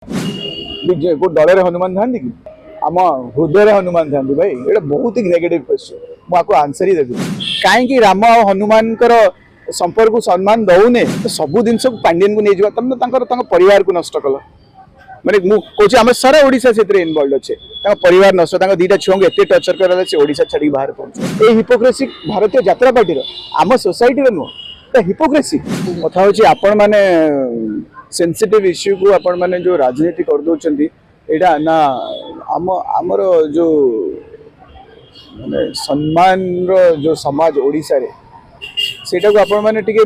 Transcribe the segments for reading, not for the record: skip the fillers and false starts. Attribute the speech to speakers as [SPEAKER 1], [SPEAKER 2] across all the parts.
[SPEAKER 1] को दल हनुमान था कि आम हृदय हनुमान था भाई ये बहुत ही नेगेटिव क्वेश्चन मुझे आंसर ही देवी कहीं राम आ हनुमान संपर्क को सम्मान दौने तो सब जिन पांडियन को नहीं तुम परिवार को नष्ट कल माने मुझे आम सारा ओडिशा से इनवल्व अच्छे परिवार नष्ट दीटा छुआ को एत टर्चर कराला से ओडिशा छाड़ी बाहर पहुंचे ये हिपोक्रेसी भारतीय यात्रा पार्टी आम सोसाइटी नुह हिपोक्रेसी कथा हूँ आपण मैंने सेंसिटिव इश्यू को आपण मैंने जो राजनीति कर दौरान यहाँ ना आम आमर जो माने सम्मान रो जो समाज ओडिशा रे सेटा को आपण मैंने टिके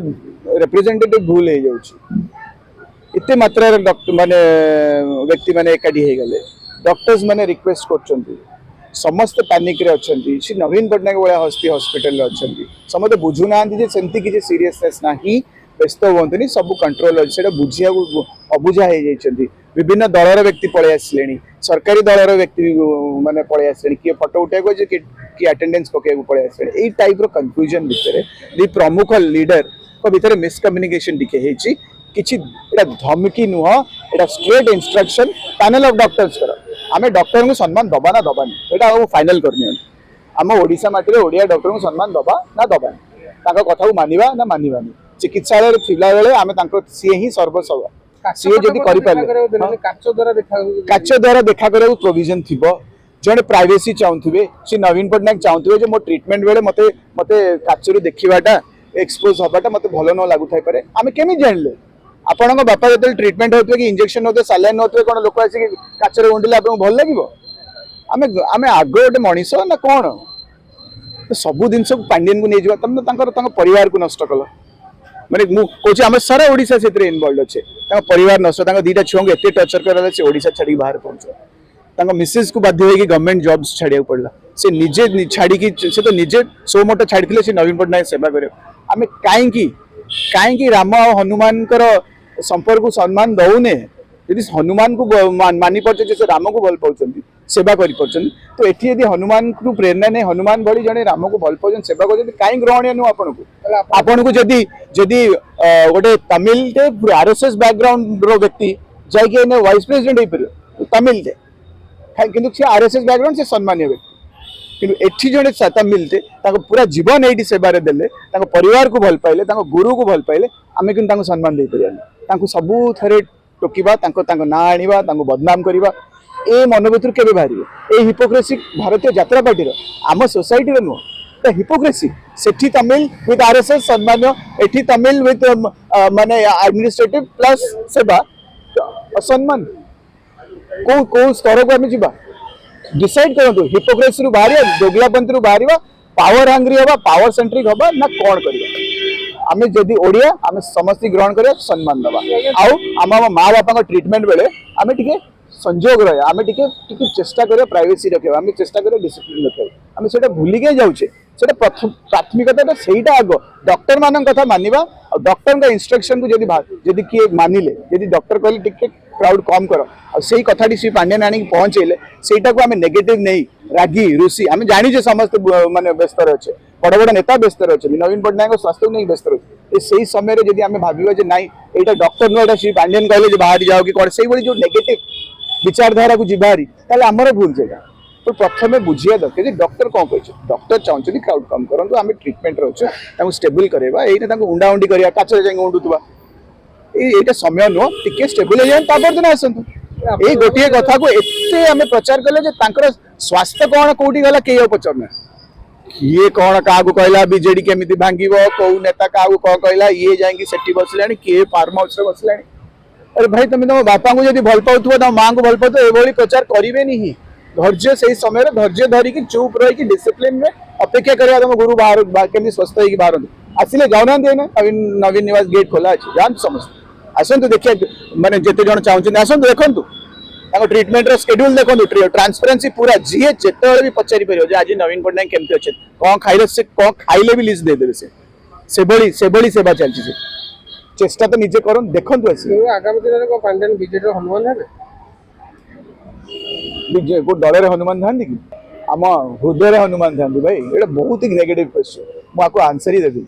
[SPEAKER 1] रिप्रेजेंटेटिव भूल हो जाउछि इतने मात्रा डॉक्टर माने व्यक्ति माने एकाठी हो गले डॉक्टर्स माने रिक्वेस्ट करछंती समस्त पैनिक रे अछंती श्री नवीन पटनायक वाला हॉस्पिटल रे अछंती समस्त बुझु नांती जे सेंती किछि सीरियसनेस नाही व्यस्त हुंतनी सब कंट्रोल अछि सेटा बुझिया अबुझा हो जाइछंती विभिन्न दलर व्यक्ति पळे आसलेनी सरकारी दलर व्यक्ति माने पळे आसलेनी कि फोटो उठाएको जे कि अटेंडेंस पकेको पळे आसलेनी एई टाइप रो कंफ्यूजन भितरे दी प्रमुख लीडर को भितरे मिसकम्युनिकेशन दिखे हेछि किछि एटा धमकी नुह एटा straight instruction panel of doctors कर आमे डॉक्टर को सम्मान दबा ना दबानी एटा फाइनल करनी आम ओडिशा माटी ओडिया डॉक्टर को सम्मान दबा ना दबानी ताका कथा को मानिबा ना मानिबानी चिकित्सालय थिला बेले आमे तांको सी ही सर्वस्व सी जदी करि पाले काच द्वारा देखा करे प्रोविजन थिबो जने प्राइवेसी चाहूथिबे सी नवीन पटनायक चाहूथिबे जे मो ट्रीटमेंट बेले मते मते काचरू देखिबाटा एक्सपोज हबाटा मते भलो न लागु थाई पारे आमे केमि जानले आपण बापा जो ट्रिटमेंट होते कि इंजेक्शन होते सालाइन होते कौन लोक आसिक काचर गुंडिले आपको भल लगे आम आग गोटे मनीष ना कौन तो सब जिन पांडियन को नहीं तुम परिवार को नष्ट कल माने मुझे आम सारा ओडिशा से इनवल्व अच्छे परिवार नष्ट दीटा छुआ को एत टर्चर कराला से ओडिशा छाड़ी बाहर पहुंचे मिसेस को बाध्य होगी गवर्नमेंट जॉब्स छाड़िया पड़ा से निजे छाड़ी से तो निजे सो मोटा छाड़ी से नवीन पटनायक सेवा करे आम कहीं राम आ हनुमान संपर्क को सम्मान दौने यदि हनुमान को मानि पार्चे जैसे राम को भल पाँच सेवा कर तो ये यदि हनुमान को प्रेरणा नहीं हनुमान भली जड़े राम को भल पाँच सेवा कर कहीं ग्रहणीय नुह आपन को जदि गोटे तमिल आरएसएस बैकग्राउंड रो व्यक्ति जाकि वाइस प्रेसिडेंट हो पार तमिल कि आरएसएस बैकग्राउंड से सम्मानीय व्यक्ति कि एठी जड़े तमिल पूरा जीवन ये सेवार देले परिवार को भल पाइले गुरु को भल पाइले आम कि सम्मान दे पारे सबू थे टोकवा ना आनिबा बदनाम करवा ए मन भर के बाहर ये हिपोक्रेसी भारतीय यात्रा पार्टी आम सोसाइटी नुह तो hypocrisy Sethi Tamil with RSS सम्मान एठी तमिल विथ माने एडमिनिस्ट्रेटिव प्लस सेवा असम्मान को स्तर को आम जा डिसाइड करूँ हिपोक्रेसी बाहर दोगलापंथी बाहर पावर हांग्री हवा पावर सेंट्रिक हवा ना कौन करवा आम जदि ओडिया आम समस्त ग्रहण करिया सम्मान दबा आम माँ बापा ट्रीटमेंट बेले आम टे संजोग रहा आम टे चेष्टा करिया प्राइवेसी रखा आम चेष्टा करिया डिसिप्लिन रखा आम से भूलिके जाऊे प्राथमिकता से आग डॉक्टर मान कथा मानिबा और डॉक्टर का इंस्ट्रक्शन को जदि किए मानिले जदि डॉक्टर कहले टिके क्राउड कम कर से कथा श्री पांडियन आनी पहुंचेले सेटा को आम नेगेटिव नहीं रागी रुषि आम जानी समस्त माने व्यस्त अच्छे बड़ बड़ नेता व्यस्त अच्छे नवीन पटनायक स्वास्थ्य नहीं व्यस्त अच्छे से समय जब आम भाव नाई यहाँ डॉक्टर नुह श्री पांडियन कहले बाहर जाओ कि कौन से जो नेगेटिव विचारधारा को जीवारी आमर भूल जगह तो प्रथम बुझिया दरकार डॉक्टर कौन कह डॉक्टर चाहते क्राउड कम करूँ आम ट्रिटमेंट अच्छे स्टेबल करवा ये उंडा उंडी करवा काचर जाए उंडुवा ये समय नुह टी स्टेबल हो जाए दिन आसतु ये गोटे कथा को एते आम प्रचार कले स्वास्थ्य कौन कौटी गला कई पचारना किए कौन क्या कहला बीजेडी केमी भांग कौ नेता क्या कौन कहला ये जाकि सेठी बसला किए फार्म हाउस बसला अरे भाई तुम तुम बापा को जब भल पाओ तुम माँ को भल पाओ ये प्रचार करेंगे नहीं धैर्य से समय धैर्य धरिकी चुप रही डिसिप्लिन में अपेक्षा करा तुम गुरु बाहर केमी स्वस्थ होगी बाहर आसिले जाऊना नवीन निवास गेट खोला अच्छे जान समस्त आसतु देखिए मैंने जिते जन चाहते आसतु देखु ट्रिटमेंट शेड्यूल देखो ट्रांसपेरेंसी पूरा जी जिते भी पचारि पार आज नवीन पटनायक केमती अच्छे कौन खाइले से कौन खाइले भी लिस्ट देदेवे से भली सेवा चलती चेष्टा तो निजे कर देखु
[SPEAKER 2] आगामी दिन में पांडियन बीजेडी हनुमान है
[SPEAKER 1] को दल हनुमान था कि आम हृदय हनुमान था भाई ये बहुत ही नेगेटिव क्वेश्चन मुझे आंसर ही देवी।